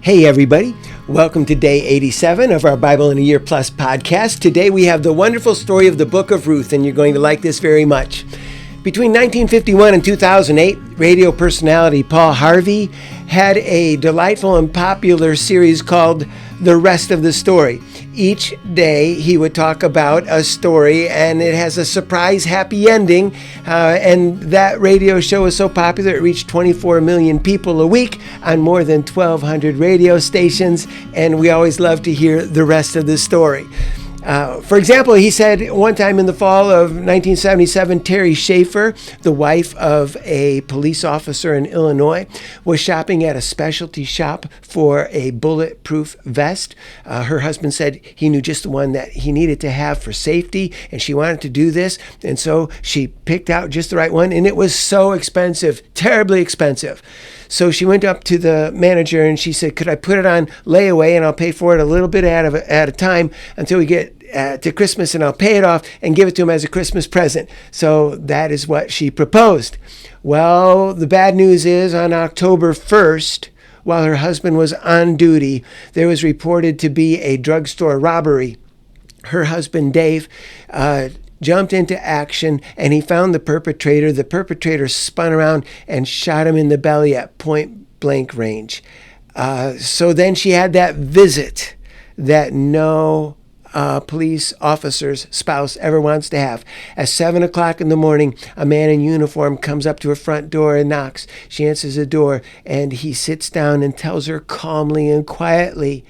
Hey everybody, welcome to day 87 of our Bible in a Year Plus podcast. Today we have the wonderful story of the book of Ruth, and you're going to like this very much. Between 1951 and 2008, radio personality Paul Harvey had a delightful and popular series called The Rest of the Story. Each day he would talk about a story, and it has a surprise happy ending. And that radio show was so popular it reached 24 million people a week on more than 1,200 radio stations, and we always love to hear the rest of the story. For example, he said one time in the fall of 1977, Terry Schaefer, the wife of a police officer in Illinois, was shopping at a specialty shop for a bulletproof vest. Her husband said he knew just the one that he needed to have for safety, and she wanted to do this. And so she picked out just the right one, and it was so expensive, terribly expensive. So she went up to the manager and she said, could I put it on layaway and I'll pay for it a little bit at a time until we get to Christmas, and I'll pay it off and give it to him as a Christmas present. So that is what she proposed. Well, the bad news is on October 1st, while her husband was on duty, there was reported to be a drugstore robbery. Her husband, Dave, jumped into action, and he found the perpetrator. The perpetrator spun around and shot him in the belly at point blank range. So then she had that visit that no police officer's spouse ever wants to have. At 7 o'clock in the morning, a man in uniform comes up to her front door and knocks. She answers the door, and he sits down and tells her calmly and quietly,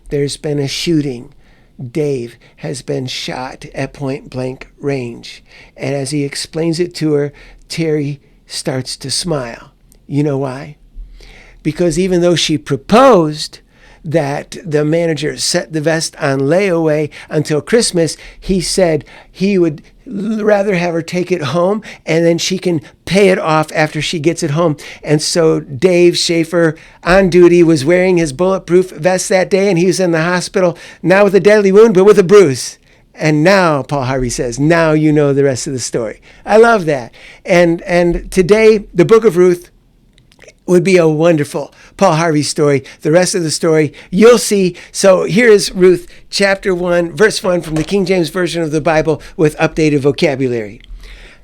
there's been a shooting. Dave has been shot at point blank range. And as he explains it to her, Terry starts to smile. You know why? Because even though she proposed that the manager set the vest on layaway until Christmas, he said he would rather have her take it home and then she can pay it off after she gets it home. And so Dave Schaefer, on duty, was wearing his bulletproof vest that day, and he was in the hospital, not with a deadly wound, but with a bruise. And now, Paul Harvey says, now you know the rest of the story. I love that. And today, the book of Ruth would be a wonderful Paul Harvey story. The rest of the story you'll see. So here is Ruth chapter 1, verse 1 from the King James Version of the Bible with updated vocabulary.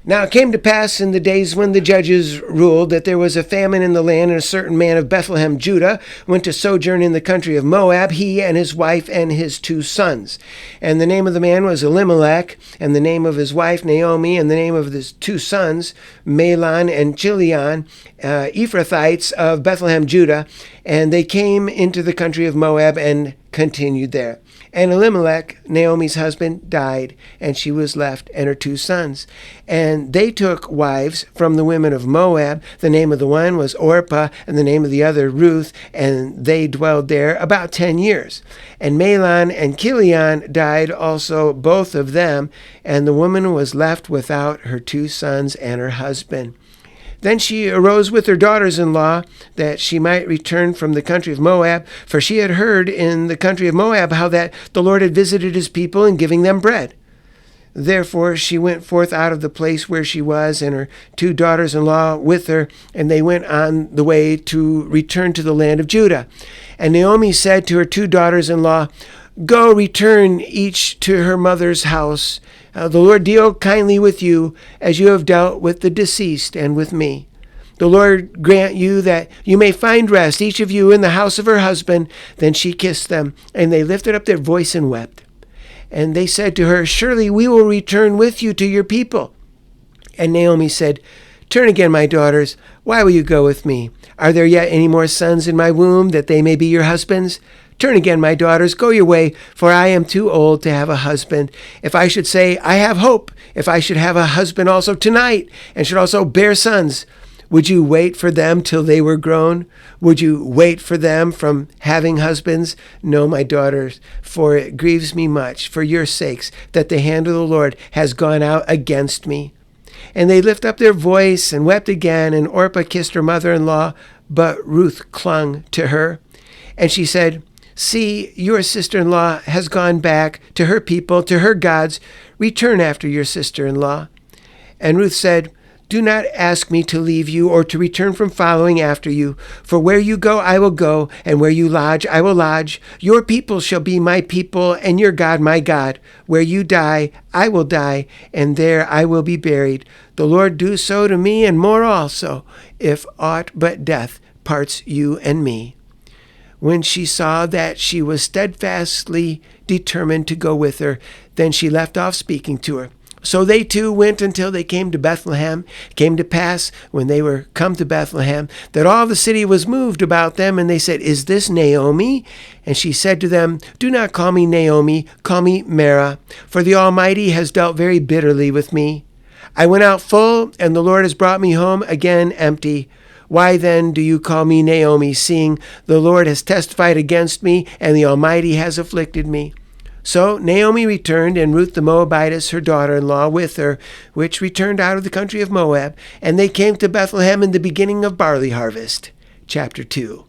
Now it came to pass in the days when the judges ruled that there was a famine in the land, and a certain man of Bethlehem, Judah, went to sojourn in the country of Moab, he and his wife and his 2 sons. And the name of the man was Elimelech, and the name of his wife Naomi, and the name of his 2 sons, Mahlon and Chilion, Ephrathites of Bethlehem, Judah. And they came into the country of Moab and continued there. And Elimelech, Naomi's husband, died, and she was left and her 2 sons. And they took wives from the women of Moab. The name of the one was Orpah, and the name of the other Ruth, and they dwelled there about 10 years. And Mahlon and Chilion died also, both of them, and the woman was left without her 2 sons and her husband. Then she arose with her daughters-in-law, that she might return from the country of Moab, for she had heard in the country of Moab how that the Lord had visited his people in giving them bread. Therefore she went forth out of the place where she was, and her 2 daughters-in-law with her, and they went on the way to return to the land of Judah. And Naomi said to her 2 daughters-in-law, go, return each to her mother's house. The Lord deal kindly with you, as you have dealt with the deceased and with me. The Lord grant you that you may find rest, each of you in the house of her husband. Then she kissed them, and they lifted up their voice and wept. And they said to her, surely we will return with you to your people. And Naomi said, turn again, my daughters. Why will you go with me? Are there yet any more sons in my womb, that they may be your husbands? Turn again, my daughters, go your way, for I am too old to have a husband. If I should say, I have hope, if I should have a husband also tonight, and should also bear sons, would you wait for them till they were grown? Would you wait for them from having husbands? No, my daughters, for it grieves me much, for your sakes, that the hand of the Lord has gone out against me. And they lift up their voice and wept again, and Orpah kissed her mother-in-law, but Ruth clung to her. And she said, see, your sister-in-law has gone back to her people, to her gods. Return after your sister-in-law. And Ruth said, Do not ask me to leave you or to return from following after you. For where you go, I will go, and where you lodge, I will lodge. Your people shall be my people, and your God my God. Where you die, I will die, and there I will be buried. The Lord do so to me, and more also, if aught but death parts you and me." When she saw that she was steadfastly determined to go with her, then she left off speaking to her. So they two went until they came to Bethlehem. It came to pass, when they were come to Bethlehem, that all the city was moved about them, and they said, "Is this Naomi?" And she said to them, "Do not call me Naomi, call me Mara, for the Almighty has dealt very bitterly with me. I went out full, and the Lord has brought me home again empty. Why then do you call me Naomi, seeing the Lord has testified against me, and the Almighty has afflicted me?" So Naomi returned, and Ruth the Moabitess, her daughter-in-law, with her, which returned out of the country of Moab, and they came to Bethlehem in the beginning of barley harvest. Chapter 2.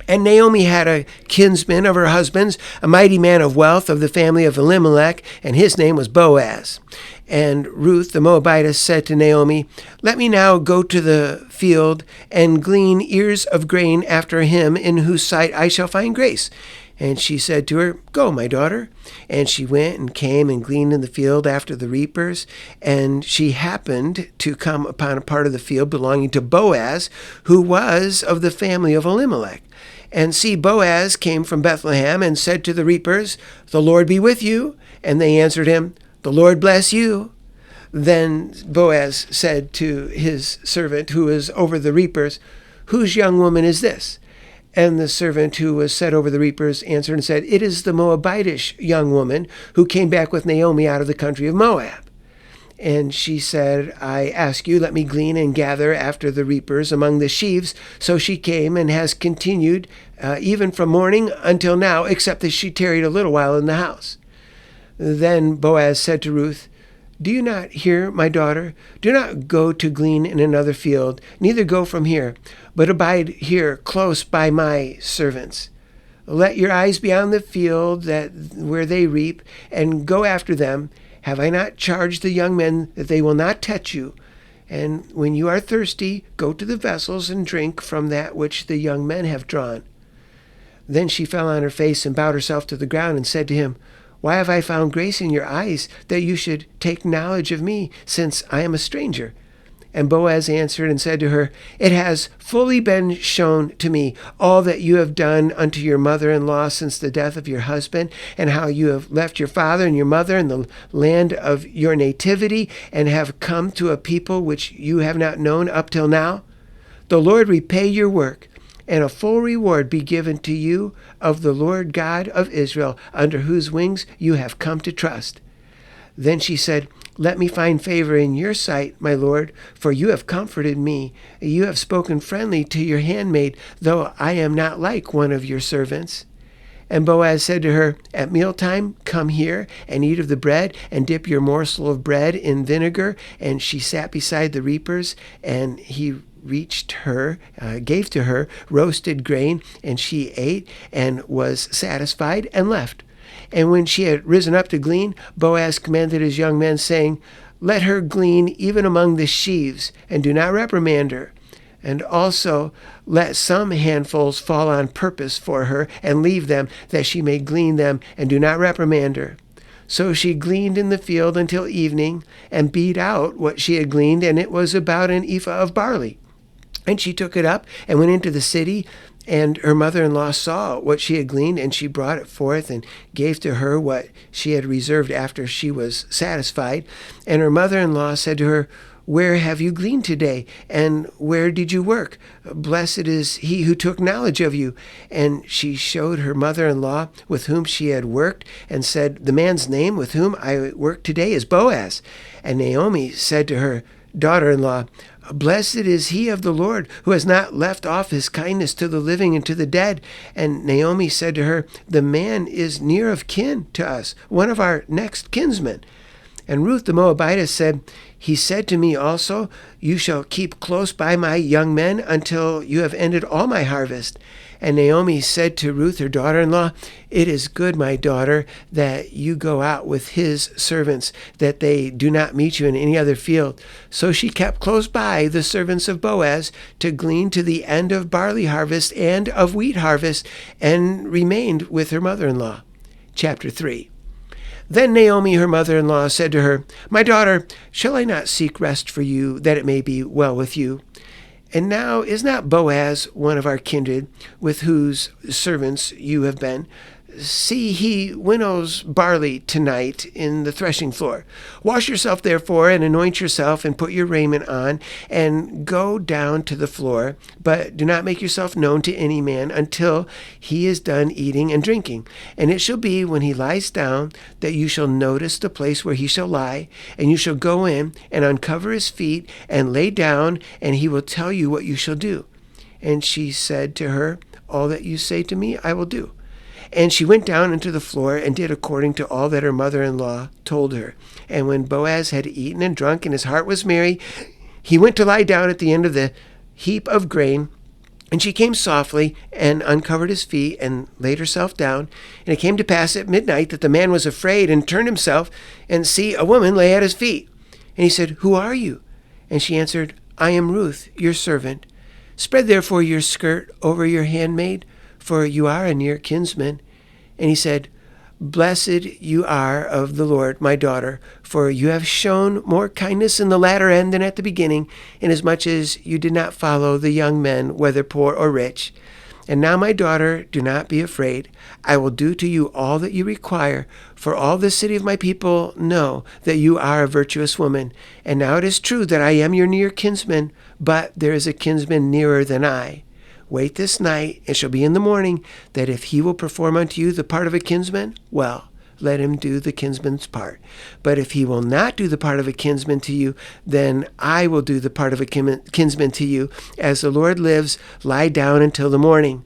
And Naomi had a kinsman of her husband's, a mighty man of wealth of the family of Elimelech, and his name was Boaz. And Ruth the Moabitess said to Naomi, "Let me now go to the field and glean ears of grain after him in whose sight I shall find grace." And she said to her, "Go, my daughter." And she went and came and gleaned in the field after the reapers. And she happened to come upon a part of the field belonging to Boaz, who was of the family of Elimelech. And see, Boaz came from Bethlehem and said to the reapers, "The Lord be with you." And they answered him, "The Lord bless you." Then Boaz said to his servant who was over the reapers, "Whose young woman is this?" And the servant who was set over the reapers answered and said, "It is the Moabitish young woman who came back with Naomi out of the country of Moab." And she said, "I ask you, let me glean and gather after the reapers among the sheaves." So she came and has continued even from morning until now, except that she tarried a little while in the house. Then Boaz said to Ruth, "Do you not hear, my daughter? Do not go to glean in another field, neither go from here, but abide here close by my servants. Let your eyes be on the field where they reap, and go after them. Have I not charged the young men that they will not touch you? And when you are thirsty, go to the vessels and drink from that which the young men have drawn." Then she fell on her face and bowed herself to the ground and said to him, "Why have I found grace in your eyes, that you should take knowledge of me, since I am a stranger?" And Boaz answered and said to her, "It has fully been shown to me all that you have done unto your mother-in-law since the death of your husband, and how you have left your father and your mother in the land of your nativity, and have come to a people which you have not known up till now. The Lord repay your work, and a full reward be given to you of the Lord God of Israel, under whose wings you have come to trust." Then she said, "Let me find favor in your sight, my lord, for you have comforted me. You have spoken friendly to your handmaid, though I am not like one of your servants." And Boaz said to her, "At mealtime, come here and eat of the bread, and dip your morsel of bread in vinegar." And she sat beside the reapers, and he gave to her roasted grain, and she ate and was satisfied and left. And when she had risen up to glean, Boaz commanded his young men, saying, "Let her glean even among the sheaves, and do not reprimand her. And also let some handfuls fall on purpose for her, and leave them, that she may glean them, and do not reprimand her." So she gleaned in the field until evening, and beat out what she had gleaned, and it was about an ephah of barley. And she took it up and went into the city, and her mother-in-law saw what she had gleaned, and she brought it forth and gave to her what she had reserved after she was satisfied. And her mother-in-law said to her, "Where have you gleaned today? And where did you work? Blessed is he who took knowledge of you." And she showed her mother-in-law with whom she had worked, and said, "The man's name with whom I work today is Boaz." And Naomi said to her daughter-in-law, "Blessed is he of the Lord, who has not left off his kindness to the living and to the dead." And Naomi said to her, "The man is near of kin to us, one of our next kinsmen." And Ruth the Moabitess said, he said to me also, you shall keep close by my young men until you have ended all my harvest. And Naomi said to Ruth, her daughter-in-law, it is good, my daughter, that you go out with his servants, that they do not meet you in any other field. So she kept close by the servants of Boaz to glean to the end of barley harvest and of wheat harvest, and remained with her mother-in-law. Chapter 3. Then Naomi, her mother-in-law, said to her, my daughter, shall I not seek rest for you, that it may be well with you? And now is not Boaz one of our kindred, with whose servants you have been? See, he winnows barley tonight in the threshing floor. Wash yourself, therefore, and anoint yourself, and put your raiment on, and go down to the floor. But do not make yourself known to any man until he is done eating and drinking. And it shall be, when he lies down, that you shall notice the place where he shall lie, and you shall go in and uncover his feet, and lay down, and he will tell you what you shall do. And she said to her, all that you say to me I will do. And she went down into the floor and did according to all that her mother-in-law told her. And when Boaz had eaten and drunk and his heart was merry, he went to lie down at the end of the heap of grain. And she came softly and uncovered his feet and laid herself down. And it came to pass at midnight that the man was afraid and turned himself, and see, a woman lay at his feet. And he said, who are you? And she answered, I am Ruth, your servant. Spread therefore your skirt over your handmaid, for you are a near kinsman. And he said, blessed you are of the Lord, my daughter, for you have shown more kindness in the latter end than at the beginning, inasmuch as you did not follow the young men, whether poor or rich. And now, my daughter, do not be afraid. I will do to you all that you require, for all the city of my people know that you are a virtuous woman. And now it is true that I am your near kinsman, but there is a kinsman nearer than I. Wait this night, it shall be in the morning, that if he will perform unto you the part of a kinsman, well, let him do the kinsman's part. But if he will not do the part of a kinsman to you, then I will do the part of a kinsman to you. As the Lord lives, lie down until the morning.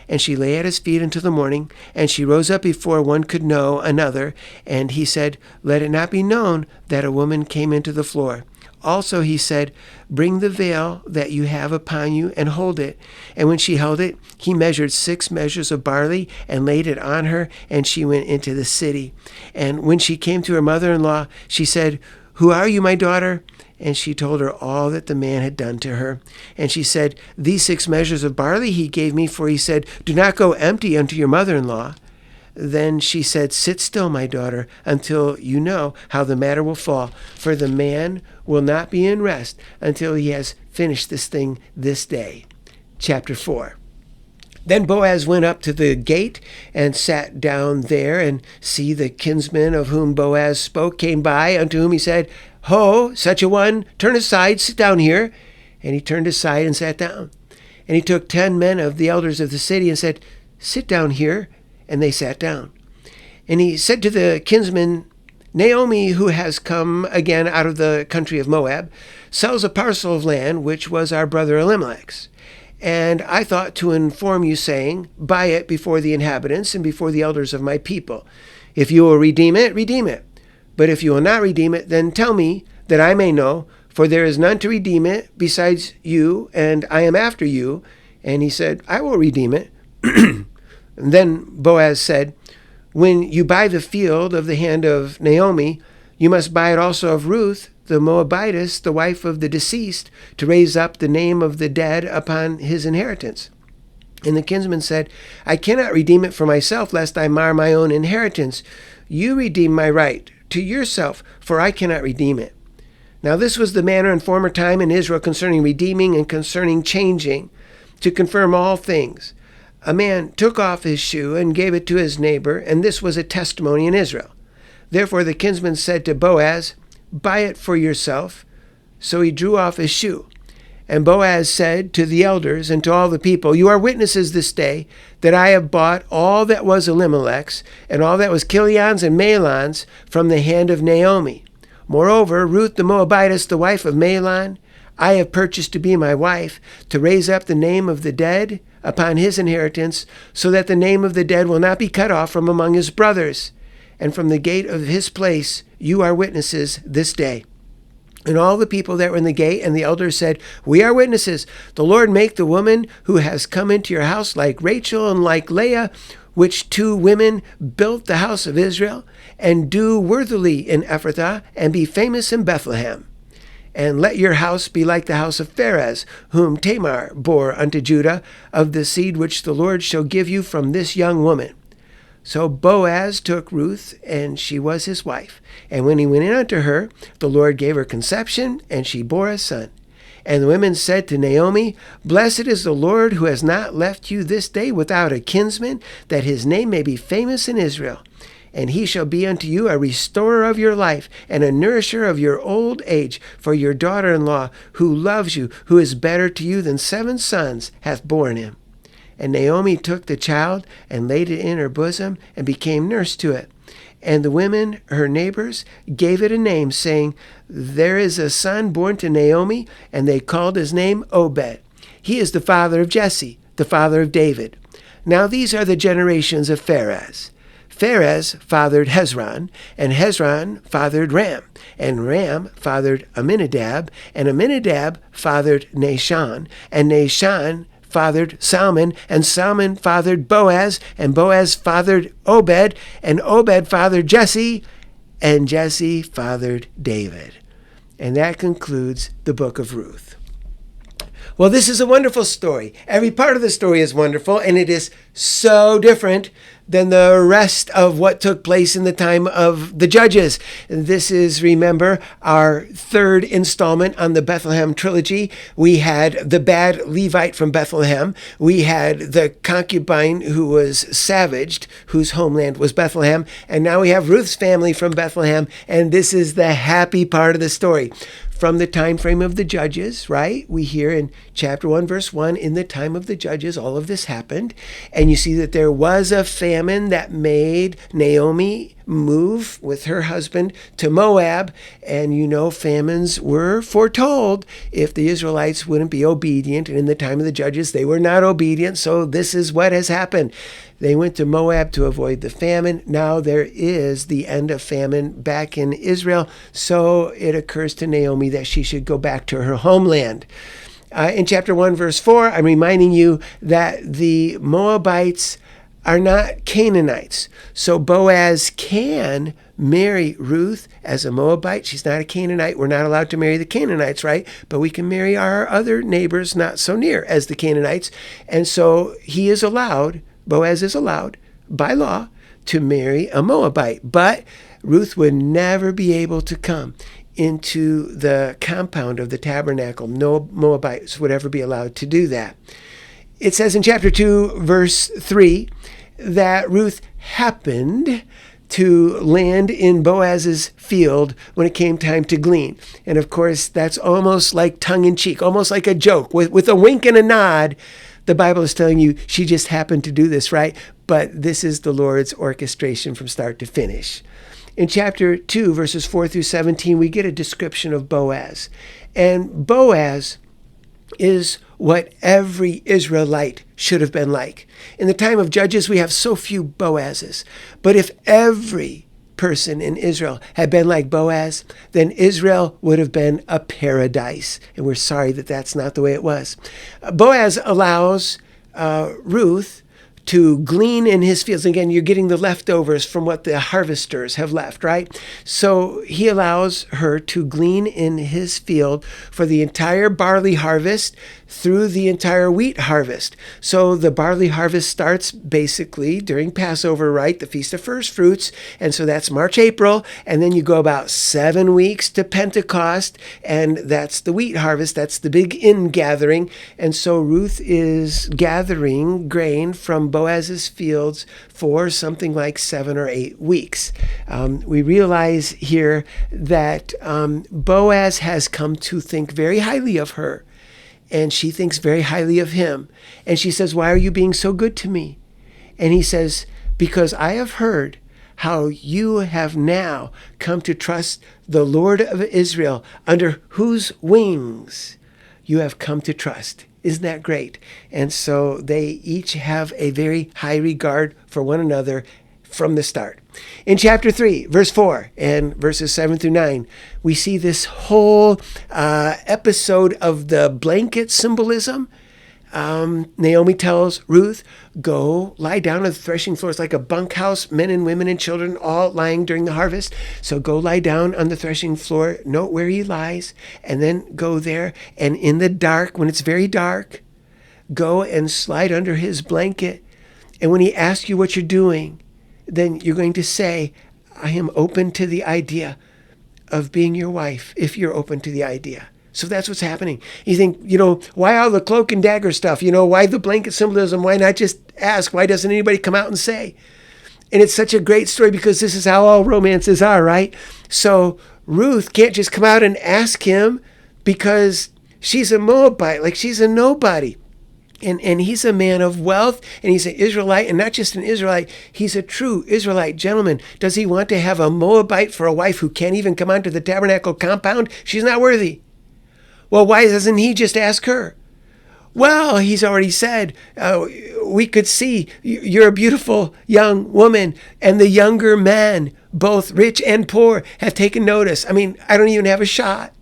And she lay at his feet until the morning, and she rose up before one could know another. And he said, let it not be known that a woman came into the floor. Also he said, bring the veil that you have upon you and hold it. And when she held it, he measured 6 measures of barley and laid it on her, and she went into the city. And when she came to her mother-in-law, she said, who are you, my daughter? And she told her all that the man had done to her. And she said, these 6 measures of barley he gave me, for he said, do not go empty unto your mother-in-law. Then she said, sit still, my daughter, until you know how the matter will fall. For the man will not be in rest until he has finished this thing this day. Chapter 4. Then Boaz went up to the gate and sat down there, and see, the kinsman of whom Boaz spoke came by, unto whom he said, ho, such a one, turn aside, sit down here. And he turned aside and sat down. And he took 10 men of the elders of the city and said, sit down here. And they sat down. And he said to the kinsman, Naomi, who has come again out of the country of Moab, sells a parcel of land which was our brother Elimelech's. And I thought to inform you, saying, buy it before the inhabitants and before the elders of my people. If you will redeem it, redeem it. But if you will not redeem it, then tell me, that I may know, for there is none to redeem it besides you, and I am after you. And he said, I will redeem it. And then Boaz said, when you buy the field of the hand of Naomi, you must buy it also of Ruth, the Moabitess, the wife of the deceased, to raise up the name of the dead upon his inheritance. And the kinsman said, I cannot redeem it for myself, lest I mar my own inheritance. You redeem my right to yourself, for I cannot redeem it. Now this was the manner in former time in Israel concerning redeeming and concerning changing, to confirm all things. A man took off his shoe and gave it to his neighbor, and this was a testimony in Israel. Therefore the kinsman said to Boaz, buy it for yourself. So he drew off his shoe. And Boaz said to the elders and to all the people, you are witnesses this day that I have bought all that was Elimelech's, and all that was Kilion's and Mahlon's from the hand of Naomi. Moreover, Ruth the Moabitess, the wife of Mahlon, I have purchased to be my wife, to raise up the name of the dead upon his inheritance, so that the name of the dead will not be cut off from among his brothers. and from the gate of his place you are witnesses this day. And all the people that were in the gate and the elders said, we are witnesses. The Lord make the woman who has come into your house like Rachel and like Leah, which two women built the house of Israel, and do worthily in Ephrathah, and be famous in Bethlehem. And let your house be like the house of Pharez, whom Tamar bore unto Judah, of the seed which the Lord shall give you from this young woman. So Boaz took Ruth, and she was his wife. And when he went in unto her, the Lord gave her conception, and she bore a son. And the women said to Naomi, Blessed is the Lord, who has not left you this day without a kinsman, that his name may be famous in Israel. And he shall be unto you a restorer of your life, and a nourisher of your old age. For your daughter-in-law, who loves you, who is better to you than 7 sons, hath borne him. And Naomi took the child, and laid it in her bosom, and became nurse to it. And the women, her neighbors, gave it a name, saying, There is a son born to Naomi, and they called his name Obed. He is the father of Jesse, the father of David. Now these are the generations of Pharez. Pharez fathered Hezron, and Hezron fathered Ram, and Ram fathered Amminadab, and Amminadab fathered Nahshon, and Nahshon fathered Salmon, and Salmon fathered Boaz, and Boaz fathered Obed, and Obed fathered Jesse, and Jesse fathered David. And that concludes the book of Ruth. Well, this is a wonderful story. Every part of the story is wonderful, and it is so different than the rest of what took place in the time of the Judges. This is, remember, our 3rd installment on the Bethlehem trilogy. We had the bad Levite from Bethlehem. We had the concubine who was savaged, whose homeland was Bethlehem. And now we have Ruth's family from Bethlehem. And this is the happy part of the story. From the time frame of the Judges, right? We hear in chapter 1, verse 1, in the time of the Judges, all of this happened. And you see that there was a famine that made Naomi move with her husband to Moab. And you know, famines were foretold if the Israelites wouldn't be obedient. And in the time of the Judges, they were not obedient. So this is what has happened. They went to Moab to avoid the famine. Now there is the end of famine back in Israel. So it occurs to Naomi that she should go back to her homeland. In chapter 1, verse 4, I'm reminding you that the Moabites are not Canaanites. So Boaz can marry Ruth as a Moabite. She's not a Canaanite. We're not allowed to marry the Canaanites, right? But we can marry our other neighbors not so near as the Canaanites. And so he is allowed, Boaz is allowed by law to marry a Moabite. But Ruth would never be able to come into the compound of the tabernacle. No Moabites would ever be allowed to do that. It says in chapter 2, verse 3, that Ruth happened to land in Boaz's field when it came time to glean. And of course, that's almost like tongue-in-cheek, almost like a joke. With a wink and a nod, the Bible is telling you she just happened to do this, right? But this is the Lord's orchestration from start to finish. In chapter 2, verses 4 through 17, we get a description of Boaz. And Boaz is what every Israelite should have been like. In the time of Judges, we have so few Boazes. But if every person in Israel had been like Boaz, then Israel would have been a paradise. And we're sorry that that's not the way it was. Boaz allows Ruth to glean in his fields. Again, you're getting the leftovers from what the harvesters have left, right? So he allows her to glean in his field for the entire barley harvest through the entire wheat harvest. So the barley harvest starts basically during Passover, right? The Feast of First Fruits. And so that's March, April. And then you go about 7 weeks to Pentecost. And that's the wheat harvest. That's the big ingathering. And so Ruth is gathering grain from Boaz's fields for something like 7 or 8 weeks. We realize here that Boaz has come to think very highly of her. And she thinks very highly of him. And she says, "Why are you being so good to me?" And he says, "Because I have heard how you have now come to trust the Lord of Israel, under whose wings you have come to trust." Isn't that great? And so they each have a very high regard for one another from the start. In chapter 3, verse 4 and verses 7 through 9, we see this whole episode of the blanket symbolism. Naomi tells Ruth, go lie down on the threshing floor. It's like a bunkhouse, men and women and children all lying during the harvest. So go lie down on the threshing floor, note where he lies, and then go there. And in the dark, when it's very dark, go and slide under his blanket. And when he asks you what you're doing, then you're going to say, I am open to the idea of being your wife, if you're open to the idea. So that's what's happening. You think, why all the cloak and dagger stuff? Why the blanket symbolism? Why not just ask? Why doesn't anybody come out and say? And it's such a great story because this is how all romances are, right? So Ruth can't just come out and ask him because she's a Moabite, like she's a nobody. And he's a man of wealth, and he's an Israelite, and not just an Israelite, he's a true Israelite gentleman. Does he want to have a Moabite for a wife who can't even come onto the tabernacle compound? She's not worthy. Well, why doesn't he just ask her? Well, he's already said, we could see you're a beautiful young woman, and the younger men, both rich and poor, have taken notice. I mean, I don't even have a shot.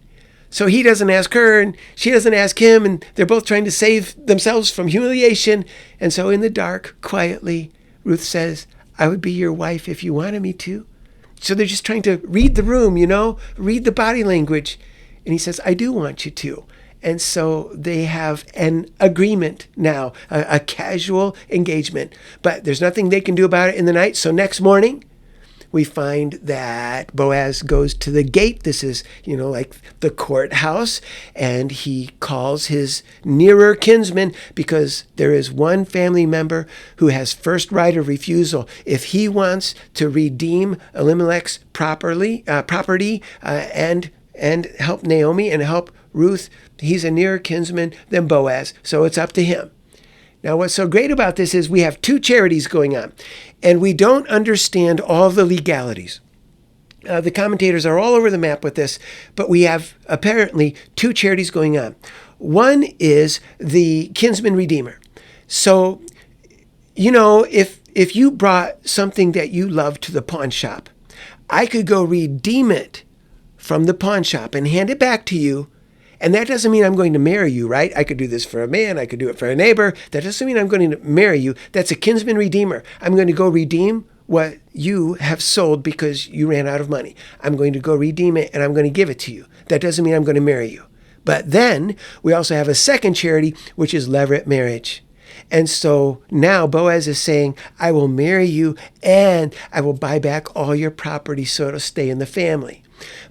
So he doesn't ask her, and she doesn't ask him, and they're both trying to save themselves from humiliation. And so in the dark, quietly, Ruth says, I would be your wife if you wanted me to. So they're just trying to read the room, read the body language. And he says, I do want you to. And so they have an agreement now, a casual engagement. But there's nothing they can do about it in the night. So next morning, we find that Boaz goes to the gate. This is, like the courthouse. And he calls his nearer kinsman because there is one family member who has first right of refusal. If he wants to redeem Elimelech's property and help Naomi and help Ruth, he's a nearer kinsman than Boaz. So it's up to him. Now, what's so great about this is we have two charities going on, and we don't understand all the legalities. The commentators are all over the map with this, but we have apparently two charities going on. One is the kinsman redeemer. So, if you brought something that you love to the pawn shop, I could go redeem it from the pawn shop and hand it back to you. And that doesn't mean I'm going to marry you, right? I could do this for a man. I could do it for a neighbor. That doesn't mean I'm going to marry you. That's a kinsman redeemer. I'm going to go redeem what you have sold because you ran out of money. I'm going to go redeem it, and I'm going to give it to you. That doesn't mean I'm going to marry you. But then we also have a second charity, which is levirate marriage. And so now Boaz is saying, I will marry you, and I will buy back all your property so it'll stay in the family.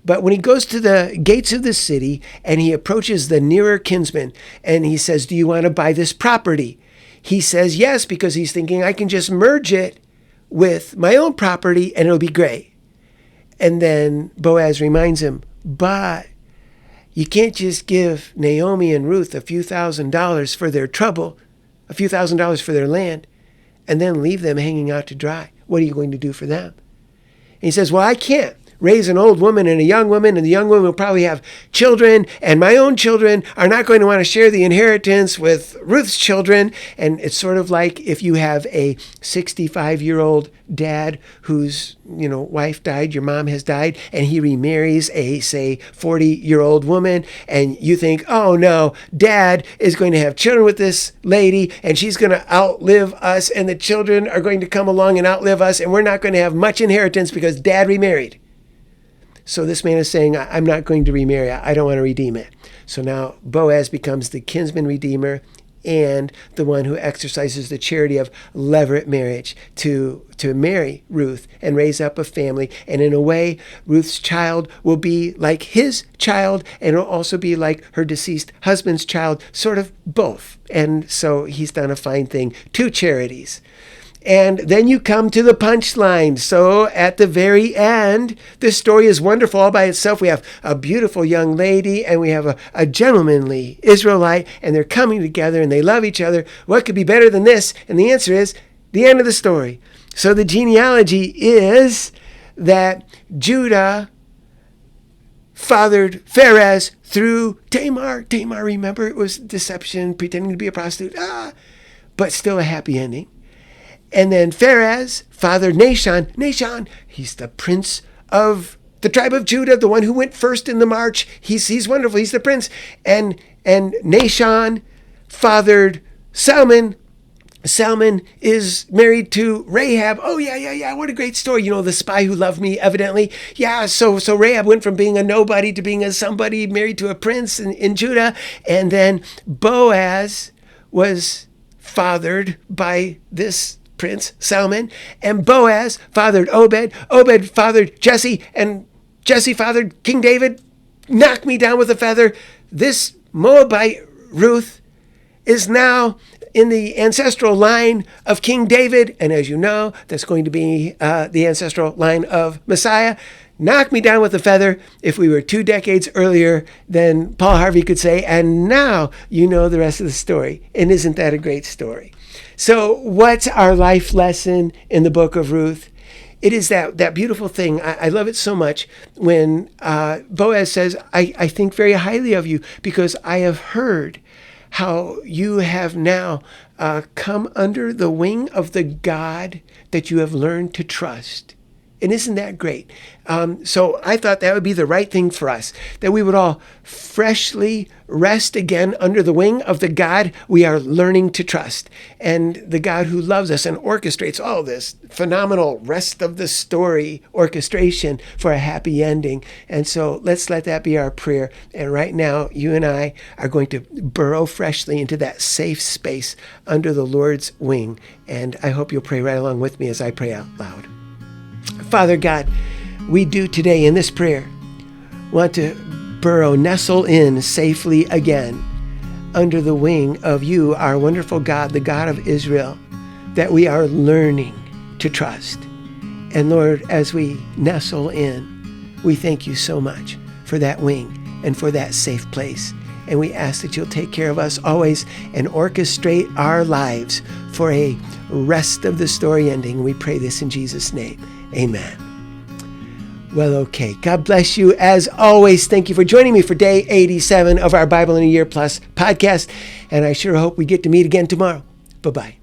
But when he goes to the gates of the city and he approaches the nearer kinsman and he says, do you want to buy this property? He says yes, because he's thinking, I can just merge it with my own property and it'll be great. And then Boaz reminds him, but you can't just give Naomi and Ruth a few $1,000s for their trouble, a few $1,000s for their land, and then leave them hanging out to dry. What are you going to do for them? And he says, well, I can't raise an old woman and a young woman, and the young woman will probably have children, and my own children are not going to want to share the inheritance with Ruth's children. And it's sort of like if you have a 65-year-old dad whose wife died, your mom has died, and he remarries a, say, 40-year-old woman, and you think, oh no, dad is going to have children with this lady, and she's going to outlive us, and the children are going to come along and outlive us, and we're not going to have much inheritance because dad remarried. So this man is saying, I'm not going to remarry. I don't want to redeem it. So now Boaz becomes the kinsman redeemer and the one who exercises the charity of levirate marriage to marry Ruth and raise up a family. And in a way, Ruth's child will be like his child, and it'll also be like her deceased husband's child, sort of both. And so he's done a fine thing. Two charities. And then you come to the punchline. So at the very end, this story is wonderful all by itself. We have a beautiful young lady and we have a gentlemanly Israelite, and they're coming together and they love each other. What could be better than this? And the answer is the end of the story. So the genealogy is that Judah fathered Pharez through Tamar. Tamar, remember, it was deception, pretending to be a prostitute, but still a happy ending. And then Pharez fathered Nahshon. Nahshon, he's the prince of the tribe of Judah, the one who went first in the march. He's wonderful. He's the prince. And Nahshon fathered Salmon. Salmon is married to Rahab. Oh, yeah. What a great story. The spy who loved me, evidently. Yeah, so Rahab went from being a nobody to being a somebody, married to a prince in Judah. And then Boaz was fathered by this prince, Salmon. And Boaz fathered Obed. Obed fathered Jesse. And Jesse fathered King David. Knock me down with a feather. This Moabite Ruth is now in the ancestral line of King David. And as you know, that's going to be the ancestral line of Messiah. Knock me down with a feather. If we were 2 decades earlier, then Paul Harvey could say, and now you know the rest of the story. And isn't that a great story? So what's our life lesson in the book of Ruth? It is that beautiful thing. I love it so much when Boaz says, I think very highly of you because I have heard how you have now come under the wing of the God that you have learned to trust. And isn't that great? So I thought that would be the right thing for us, that we would all freshly rest again under the wing of the God we are learning to trust, and the God who loves us and orchestrates all this phenomenal rest of the story orchestration for a happy ending. And so let's let that be our prayer. And right now, you and I are going to burrow freshly into that safe space under the Lord's wing. And I hope you'll pray right along with me as I pray out loud. Father God, we do today in this prayer want to nestle in safely again under the wing of you, our wonderful God, the God of Israel, that we are learning to trust. And Lord, as we nestle in, we thank you so much for that wing and for that safe place. And we ask that you'll take care of us always and orchestrate our lives for a rest of the story ending. We pray this in Jesus' name. Amen. Well, okay. God bless you. As always, thank you for joining me for day 87 of our Bible in a Year Plus podcast. And I sure hope we get to meet again tomorrow. Bye-bye.